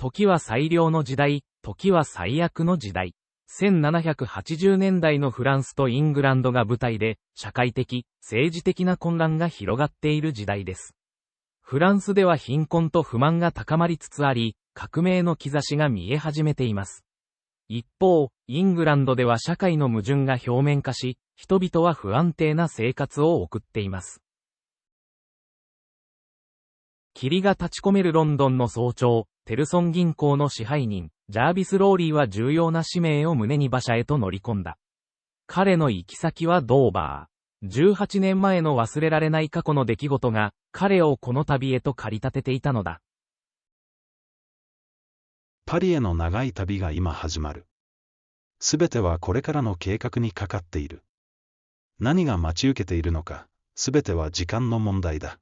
時は最良の時代、時は最悪の時代。1780年代のフランスとイングランドが舞台で、社会的、政治的な混乱が広がっている時代です。フランスでは貧困と不満が高まりつつあり、革命の兆しが見え始めています。一方、イングランドでは社会の矛盾が表面化し、人々は不安定な生活を送っています。霧が立ち込めるロンドンの早朝、テルソン銀行の支配人、ジャービス・ローリーは重要な使命を胸に馬車へと乗り込んだ。彼の行き先はドーバー。18年前の忘れられない過去の出来事が、彼をこの旅へと駆り立てていたのだ。パリへの長い旅が今始まる。すべてはこれからの計画にかかっている。何が待ち受けているのか、すべては時間の問題だ。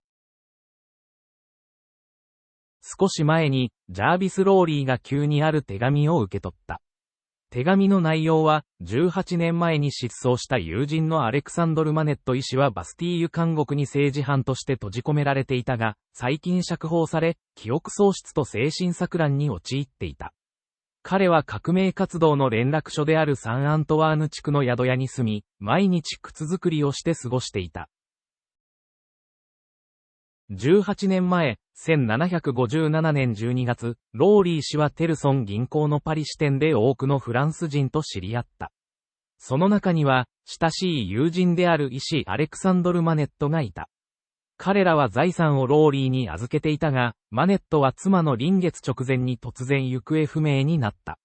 少し前に、ジャービス・ローリーが急にある手紙を受け取った。手紙の内容は、18年前に失踪した友人のアレクサンドル・マネット医師はバスティーユ監獄に政治犯として閉じ込められていたが、最近釈放され、記憶喪失と精神錯乱に陥っていた。彼は革命活動の連絡所であるサンアントワーヌ地区の宿屋に住み、毎日靴作りをして過ごしていた。18年前、1757年12月、ローリー氏はテルソン銀行のパリ支店で多くのフランス人と知り合った。その中には、親しい友人である医師アレクサンドル・マネットがいた。彼らは財産をローリーに預けていたが、マネットは妻の臨月直前に突然行方不明になった。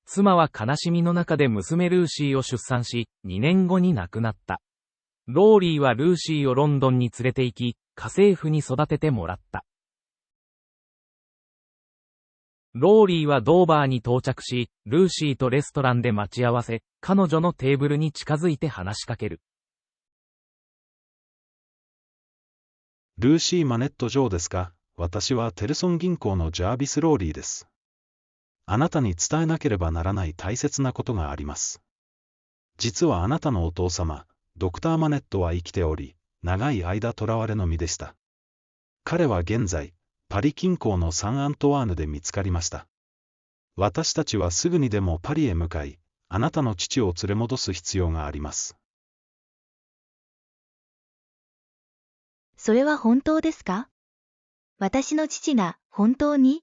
妻は悲しみの中で娘ルーシーを出産し、2年後に亡くなった。ローリーはルーシーをロンドンに連れて行き、家政婦に育ててもらった。ローリーはドーバーに到着し、ルーシーとレストランで待ち合わせ、彼女のテーブルに近づいて話しかける。ルーシー・マネット嬢ですか？私はテルソン銀行のジャービス・ローリーです。あなたに伝えなければならない大切なことがあります。実はあなたのお父様、ドクター・マネットは生きており、長い間囚われの身でした。彼は現在、パリ近郊のサンアントワーヌで見つかりました。私たちはすぐにでもパリへ向かい、あなたの父を連れ戻す必要があります。それは本当ですか？私の父が本当に？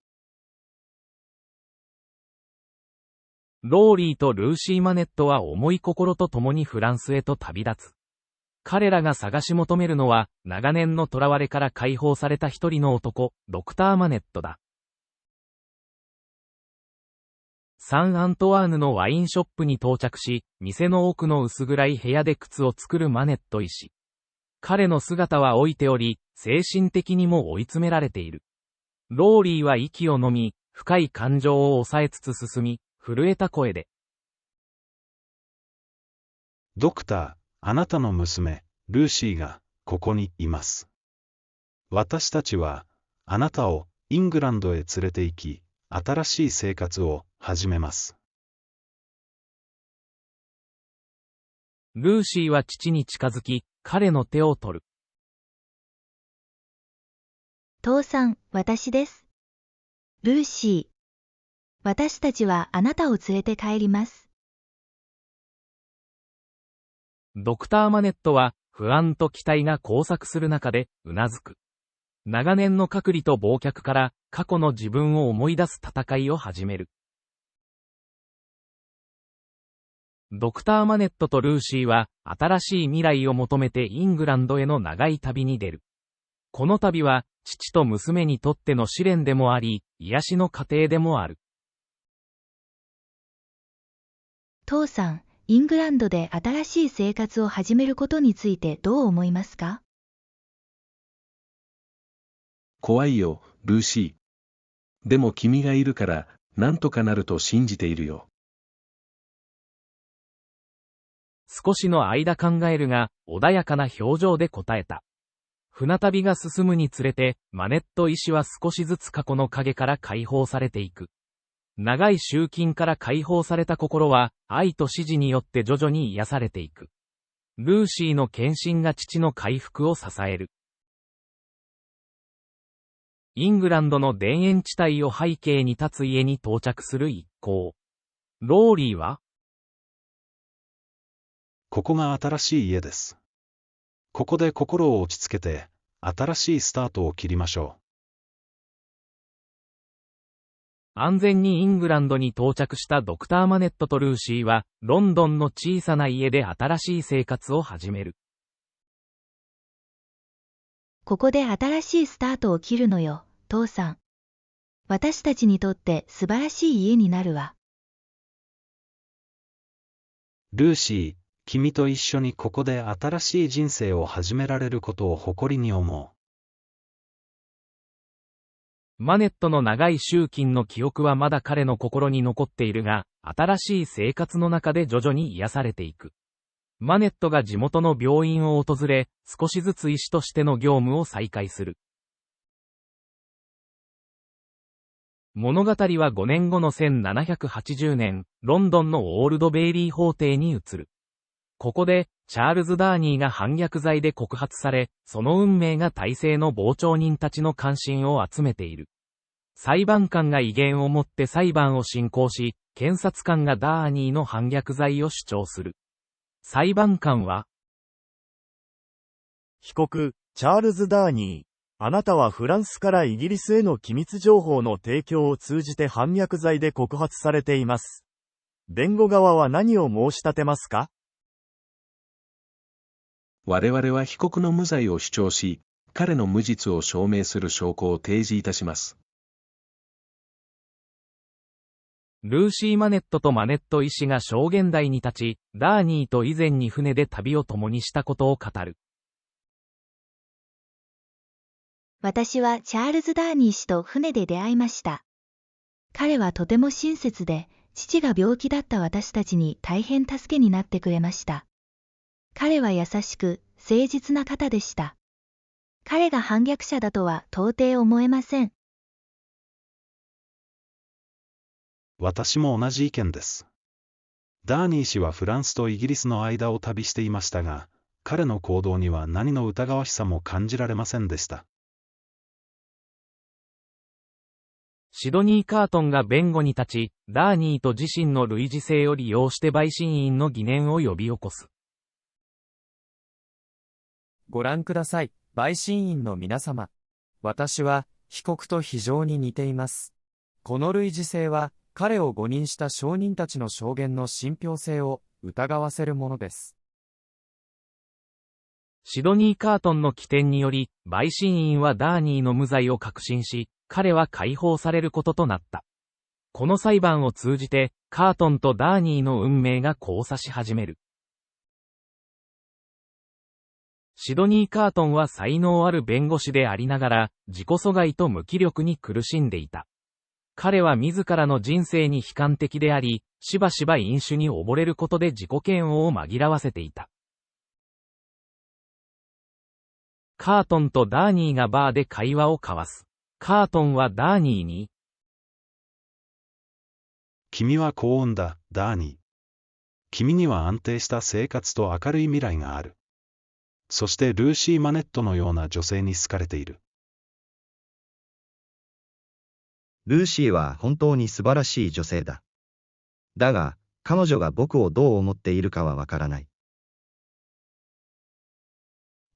ローリーとルーシー・マネットは重い心と共にフランスへと旅立つ。彼らが探し求めるのは、長年の囚われから解放された一人の男、ドクター・マネットだ。サンアントワーヌのワインショップに到着し、店の奥の薄暗い部屋で靴を作るマネット医師。彼の姿は老いており、精神的にも追い詰められている。ローリーは息を飲み、深い感情を抑えつつ進み、震えた声で。ドクター、あなたの娘、ルーシーが、ここにいます。私たちは、あなたをイングランドへ連れて行き、新しい生活を始めます。ルーシーは父に近づき、彼の手を取る。父さん、私です。ルーシー。私たちはあなたを連れて帰ります。ドクター・マネットは、不安と期待が交錯する中で、うなずく。長年の隔離と忘却から、過去の自分を思い出す戦いを始める。ドクター・マネットとルーシーは、新しい未来を求めてイングランドへの長い旅に出る。この旅は、父と娘にとっての試練でもあり、癒しの過程でもある。父さん、イングランドで新しい生活を始めることについてどう思いますか？怖いよ、ルーシー。でも君がいるから、なんとかなると信じているよ。少しの間考えるが、穏やかな表情で答えた。船旅が進むにつれて、マネット医師は少しずつ過去の影から解放されていく。長い囚禁から解放された心は、愛と指示によって徐々に癒されていく。ルーシーの献身が父の回復を支える。イングランドの田園地帯を背景に立つ家に到着する一行。ローリーは、ここが新しい家です。ここで心を落ち着けて、新しいスタートを切りましょ安全にイングランドに到着したドクター・マネットとルーシーは、ロンドンの小さな家で新しい生活を始める。ここで新しいスタートを切るのよ、父さん。私たちにとって素晴らしい家になるわ。う。ルーシー、君と一緒にここで新しい人生を始められることを誇りに思マネットの長い集金の記憶はまだ彼の心に残っているが、新しい生活の中で徐々に癒されていく。マネットが地元の病院を訪れ、少しずつ医師としての業務を再開する。物語は5年後の1780年、ロンドンのオールドベイリー法廷に移る。ここで、チャールズ・ダーニーが反逆罪で告発され、その運命が大勢の傍聴人たちの関心を集めている。裁判官が威厳をもって裁判を進行し、検察官がダーニーの反逆罪を主張する。裁判官は、被告、チャールズ・ダーニー。あなたはフランスからイギリスへの機密情報の提供を通じて反逆罪で告発されています。弁護側は何を申し立てますか？我々は被告の無罪を主張し、彼の無実を証明する証拠を提示いたします。ルーシー・マネットとマネット医師が証言台に立ち、ダーニーと以前に船で旅を共にしたことを語る。私はチャールズ・ダーニー氏と船で出会いました。彼はとても親切で、父が病気だった私たちに大変助けになってくれました。彼は優しく、誠実な方でした。彼が反逆者だとは到底思えません。私も同じ意見です。ダーニー氏はフランスとイギリスの間を旅していましたが、彼の行動には何の疑わしさも感じられませんでした。シドニー・カートンが弁護に立ち、ダーニーと自身の類似性を利用して陪審員の疑念を呼び起こす。ご覧ください、陪審員の皆様。私は、被告と非常に似ています。この類似性は、彼を誤認した証人たちの証言の信憑性を疑わせるものです。シドニー・カートンの起点により、陪審員はダーニーの無罪を確信し、彼は解放されることとなった。この裁判を通じて、カートンとダーニーの運命が交差し始める。シドニー・カートンは才能ある弁護士でありながら、自己阻害と無気力に苦しんでいた。彼は自らの人生に悲観的であり、しばしば飲酒に溺れることで自己嫌悪を紛らわせていた。カートンとダーニーがバーで会話を交わす。カートンはダーニーに、君は幸運だ、ダーニー。君には安定した生活と明るい未来がある。そしてルーシー・マネットのような女性に好かれている。ルーシーは本当に素晴らしい女性だ。だが、彼女が僕をどう思っているかはわからない。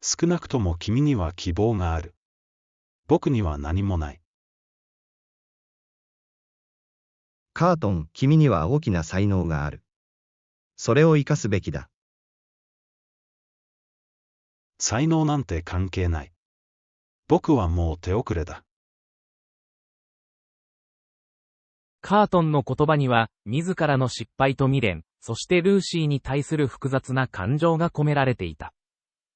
少なくとも君には希望がある。僕には何もない。カートン、君には大きな才能がある。それを生かすべきだ。才能なんて関係ない。僕はもう手遅れだ。カートンの言葉には、自らの失敗と未練、そしてルーシーに対する複雑な感情が込められていた。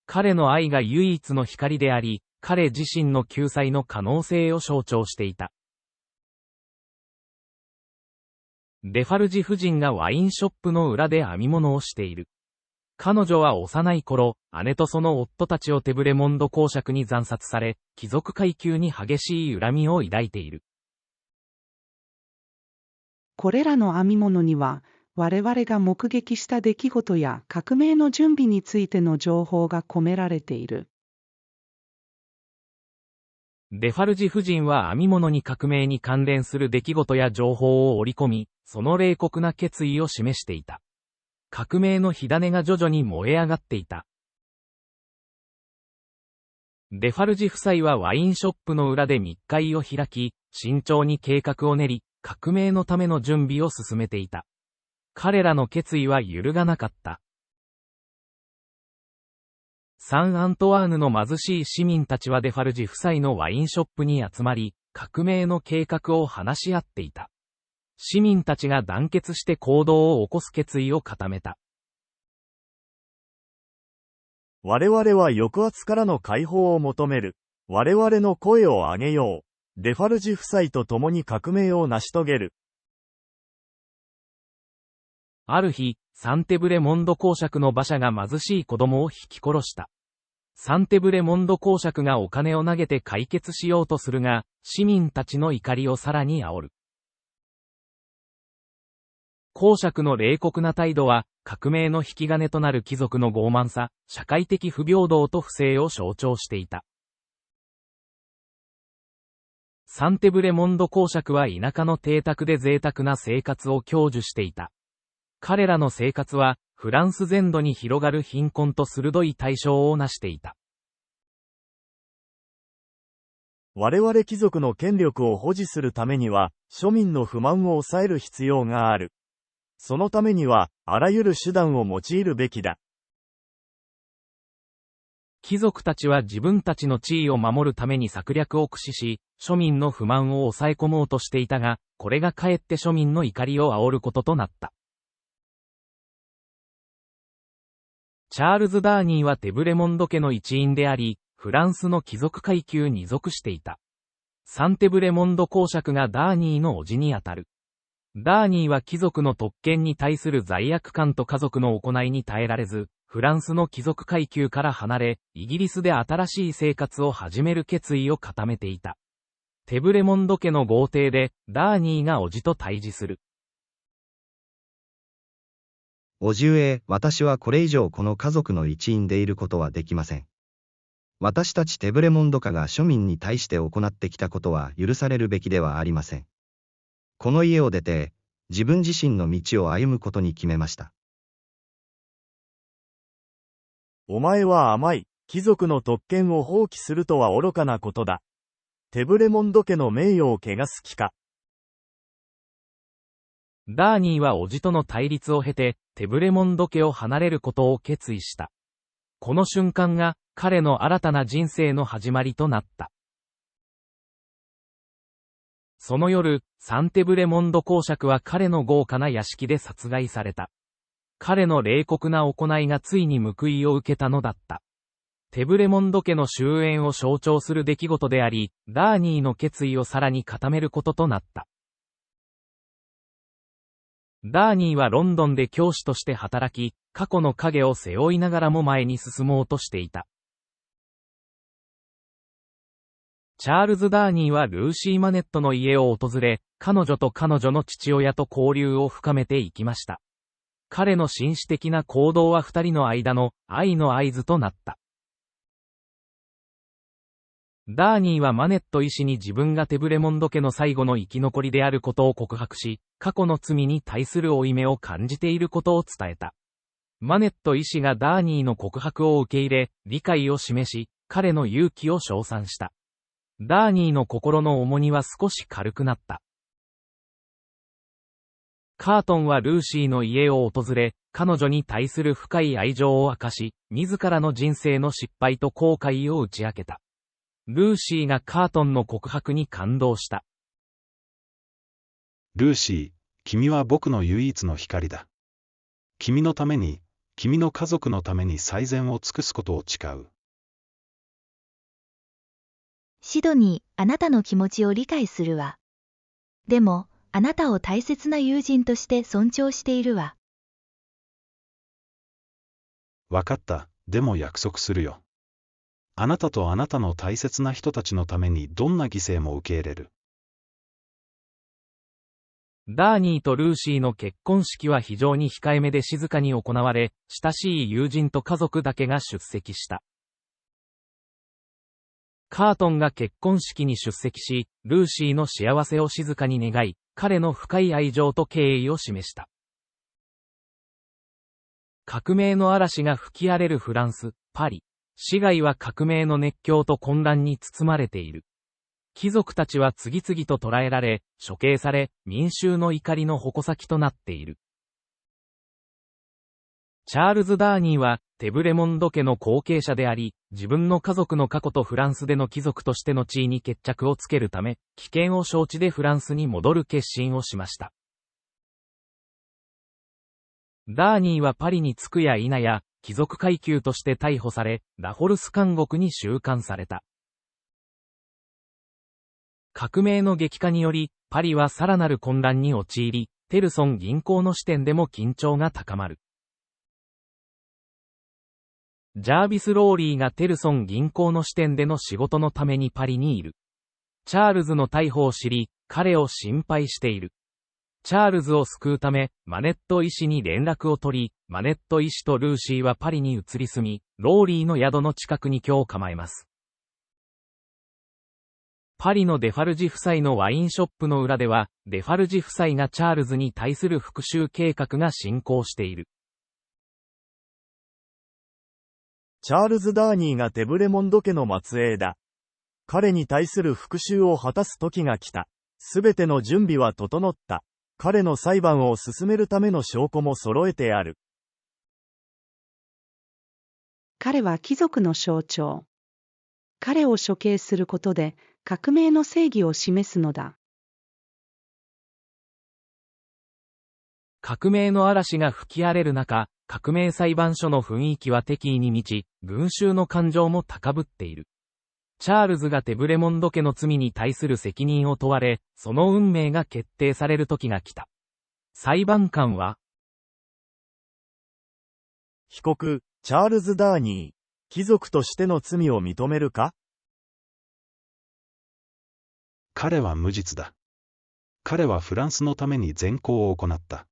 彼の愛が唯一の光であり、彼自身の救済の可能性を象徴していた。デファルジ夫人がワインショップの裏で編み物をしている。彼女は幼い頃、姉とその夫たちをテブレモンド公爵に惨殺され、貴族階級に激しい恨みを抱いている。これらの編み物には、我々が目撃した出来事や革命の準備についての情報が込められている。デファルジ夫人は編み物に革命に関連する出来事や情報を織り込み、その冷酷な決意を示していた。革命の火種が徐々に燃え上がっていた。デファルジ夫妻はワインショップの裏で密会を開き、慎重に計画を練り、革命のための準備を進めていた。彼らの決意は揺るがなかった。サンアントワーヌの貧しい市民たちはデファルジ夫妻のワインショップに集まり、革命の計画を話し合っていた。市民たちが団結して行動を起こす決意を固めた。我々は抑圧からの解放を求める。我々の声を上げよう。デファルジ夫妻と共に革命を成し遂げる。ある日、サンテブレモンド公爵の馬車が貧しい子供を引き殺した。サンテブレモンド公爵がお金を投げて解決しようとするが、市民たちの怒りをさらに煽る。公爵の冷酷な態度は、革命の引き金となる貴族の傲慢さ、社会的不平等と不正を象徴していた。サンテブレモンド公爵は田舎の邸宅で贅沢な生活を享受していた。彼らの生活は、フランス全土に広がる貧困と鋭い対象を成していた。我々貴族の権力を保持するためには、庶民の不満を抑える必要がある。そのためには、あらゆる手段を用いるべきだ。貴族たちは自分たちの地位を守るために策略を駆使し、庶民の不満を抑え込もうとしていたが、これがかえって庶民の怒りを煽ることとなった。チャールズ・ダーニーはテブレモンド家の一員であり、フランスの貴族階級に属していた。サンテブレモンド公爵がダーニーの叔父にあたる。ダーニーは貴族の特権に対する罪悪感と家族の行いに耐えられず、フランスの貴族階級から離れ、イギリスで新しい生活を始める決意を固めていた。テブレモンド家の豪邸で、ダーニーが叔父と対峙する。叔父上、私はこれ以上この家族の一員でいることはできません。私たちテブレモンド家が庶民に対して行ってきたことは許されるべきではありません。この家を出て、自分自身の道を歩むことに決めました。お前は甘い、貴族の特権を放棄するとは愚かなことだ。テブレモンド家の名誉を汚す気か。ダーニーは叔父との対立を経て、テブレモンド家を離れることを決意した。この瞬間が、彼の新たな人生の始まりとなった。その夜、サンテブレモンド公爵は彼の豪華な屋敷で殺害された。彼の冷酷な行いがついに報いを受けたのだった。テブレモンド家の終焉を象徴する出来事であり、ダーニーの決意をさらに固めることとなった。ダーニーはロンドンで教師として働き、過去の影を背負いながらも前に進もうとしていた。チャールズ・ダーニーはルーシー・マネットの家を訪れ、彼女と彼女の父親と交流を深めていきました。彼の紳士的な行動は二人の間の愛の合図となった。ダーニーはマネット医師に自分がテブレモンド家の最後の生き残りであることを告白し、過去の罪に対する負い目を感じていることを伝えた。マネット医師がダーニーの告白を受け入れ、理解を示し、彼の勇気を称賛した。ダーニーの心の重荷は少し軽くなった。カートンはルーシーの家を訪れ、彼女に対する深い愛情を明かし、自らの人生の失敗と後悔を打ち明けた。ルーシーがカートンの告白に感動した。ルーシー、君は僕の唯一の光だ。君のために、君の家族のために最善を尽くすことを誓う。シドニー、あなたの気持ちを理解するわ。でも、あなたを大切な友人として尊重しているわ。わかった、でも約束するよ。あなたとあなたの大切な人たちのためにどんな犠牲も受け入れる。ダーニーとルーシーの結婚式は非常に控えめで静かに行われ、親しい友人と家族だけが出席した。カートンが結婚式に出席し、ルーシーの幸せを静かに願い、彼の深い愛情と敬意を示した。革命の嵐が吹き荒れるフランス、パリ。市街は革命の熱狂と混乱に包まれている。貴族たちは次々と捕らえられ、処刑され、民衆の怒りの矛先となっている。チャールズ・ダーニーは、テブレモンド家の後継者であり、自分の家族の過去とフランスでの貴族としての地位に決着をつけるため、危険を承知でフランスに戻る決心をしました。ダーニーはパリに着くや否や、貴族階級として逮捕され、ラフォルス監獄に収監された。革命の激化により、パリはさらなる混乱に陥り、テルソン銀行の支店でも緊張が高まる。ジャービス・ローリーがテルソン銀行の支店での仕事のためにパリにいる。チャールズの逮捕を知り、彼を心配している。チャールズを救うため、マネット医師に連絡を取り、マネット医師とルーシーはパリに移り住み、ローリーの宿の近くに居を構えます。パリのデファルジ夫妻のワインショップの裏では、デファルジ夫妻がチャールズに対する復讐計画が進行している。チャールズ・ダーニーがテブレモンド家の末裔だ。彼に対する復讐を果たす時が来た。すべての準備は整った。彼の裁判を進めるための証拠も揃えてある。彼は貴族の象徴。彼を処刑することで革命の正義を示すのだ。革命の嵐が吹き荒れる中、革命裁判所の雰囲気は敵意に満ち、群衆の感情も高ぶっている。チャールズがテブレモンド家の罪に対する責任を問われ、その運命が決定される時が来た。裁判官は、被告、チャールズ・ダーニー、貴族としての罪を認めるか？彼は無実だ。彼はフランスのために善行を行った。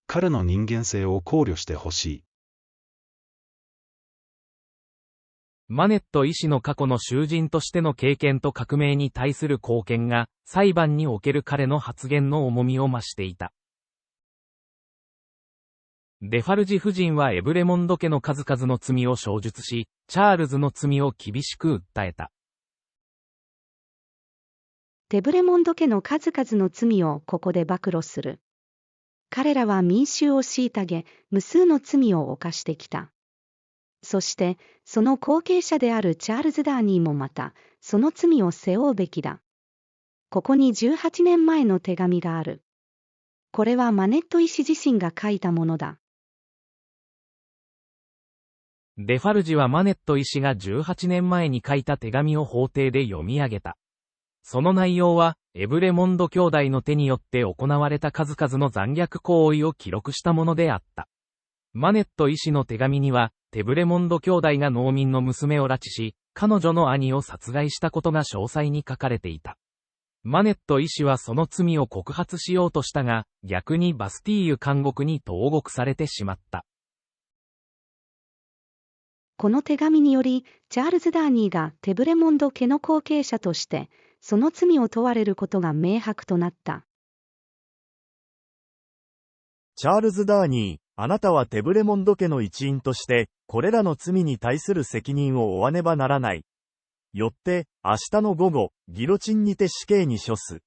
彼の人間性を考慮してほしい。マネット医師の過去の囚人としての経験と革命に対する貢献が、裁判における彼の発言の重みを増していた。デファルジ夫人はエブレモンド家の数々の罪を証述し、チャールズの罪を厳しく訴えた。テブレモンド家の数々の罪をここで暴露する。彼らは民衆を虐げ、無数の罪を犯してきた。そして、その後継者であるチャールズ・ダーニーもまた、その罪を背負うべきだ。ここに18年前の手紙がある。これはマネット医師自身が書いたものだ。デファルジはマネット医師が18年前に書いた手紙を法廷で読み上げた。その内容は、エブレモンド兄弟の手によって行われた数々の残虐行為を記録したものであった。マネット医師の手紙には、テブレモンド兄弟が農民の娘を拉致し、彼女の兄を殺害したことが詳細に書かれていた。マネット医師はその罪を告発しようとしたが、逆にバスティーユ監獄に投獄されてしまった。この手紙により、チャールズ・ダーニーがテブレモンド家の後継者として、その罪を問われることが明白となった。チャールズ・ダーニー、あなたはテブレモンド家の一員として、これらの罪に対する責任を負わねばならない。よって、明日の午後、ギロチンにて死刑に処す。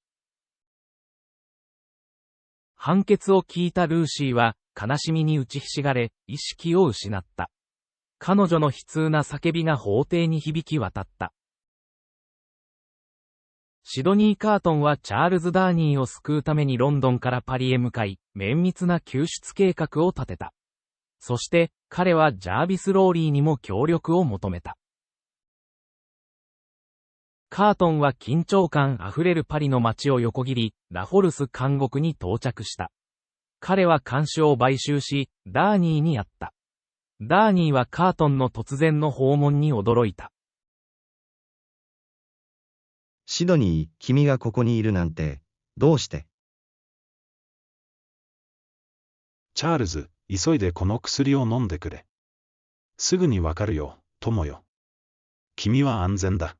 判決を聞いたルーシーは、悲しみに打ちひしがれ、意識を失った。彼女の悲痛な叫びが法廷に響き渡った。シドニー・カートンはチャールズ・ダーニーを救うためにロンドンからパリへ向かい、綿密な救出計画を立てた。そして、彼はジャービス・ローリーにも協力を求めた。カートンは緊張感あふれるパリの街を横切り、ラフォルス監獄に到着した。彼は看守を買収し、ダーニーに会った。ダーニーはカートンの突然の訪問に驚いた。シドニー、君がここにいるなんて、どうして？チャールズ、急いでこの薬を飲んでくれ。すぐにわかるよ、友よ。君は安全だ。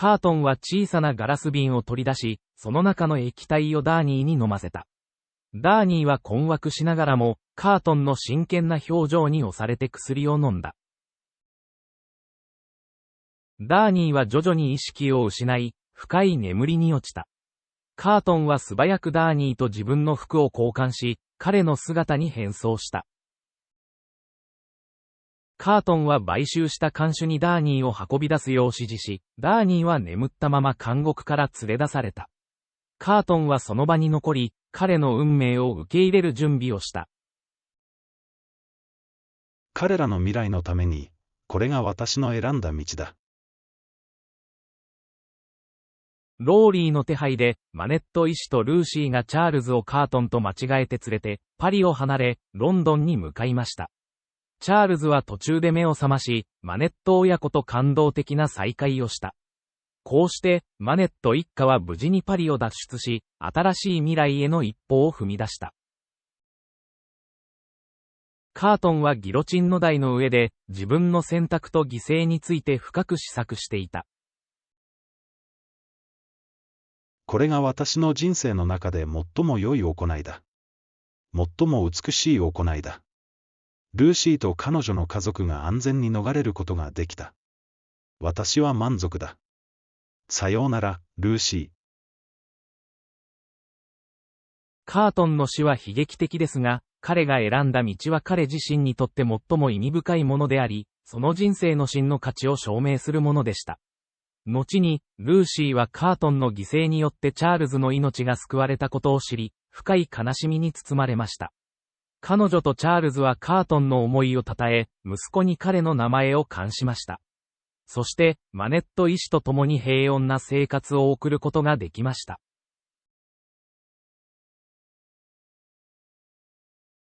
カートンは小さなガラス瓶を取り出し、その中の液体をダーニーに飲ませた。ダーニーは困惑しながらも、カートンの真剣な表情に押されて薬を飲んだ。ダーニーは徐々に意識を失い、深い眠りに落ちた。カートンは素早くダーニーと自分の服を交換し、彼の姿に変装した。カートンは買収した看守にダーニーを運び出すよう指示し、ダーニーは眠ったまま監獄から連れ出された。カートンはその場に残り、彼の運命を受け入れる準備をした。彼らの未来のために、これが私の選んだ道だ。ローリーの手配で、マネット医師とルーシーがチャールズをカートンと間違えて連れて、パリを離れ、ロンドンに向かいました。チャールズは途中で目を覚まし、マネット親子と感動的な再会をした。こうして、マネット一家は無事にパリを脱出し、新しい未来への一歩を踏み出した。カートンはギロチンの台の上で、自分の選択と犠牲について深く思索していた。これが私の人生の中で最も良い行いだ。最も美しい行いだ。ルーシーと彼女の家族が安全に逃れることができた。私は満足だ。さようなら、ルーシー。カートンの死は悲劇的ですが、彼が選んだ道は彼自身にとって最も意味深いものであり、その人生の真の価値を証明するものでした。後に、ルーシーはカートンの犠牲によってチャールズの命が救われたことを知り、深い悲しみに包まれました。彼女とチャールズはカートンの思いを称え、息子に彼の名前を冠しました。そして、マネット医師と共に平穏な生活を送ることができました。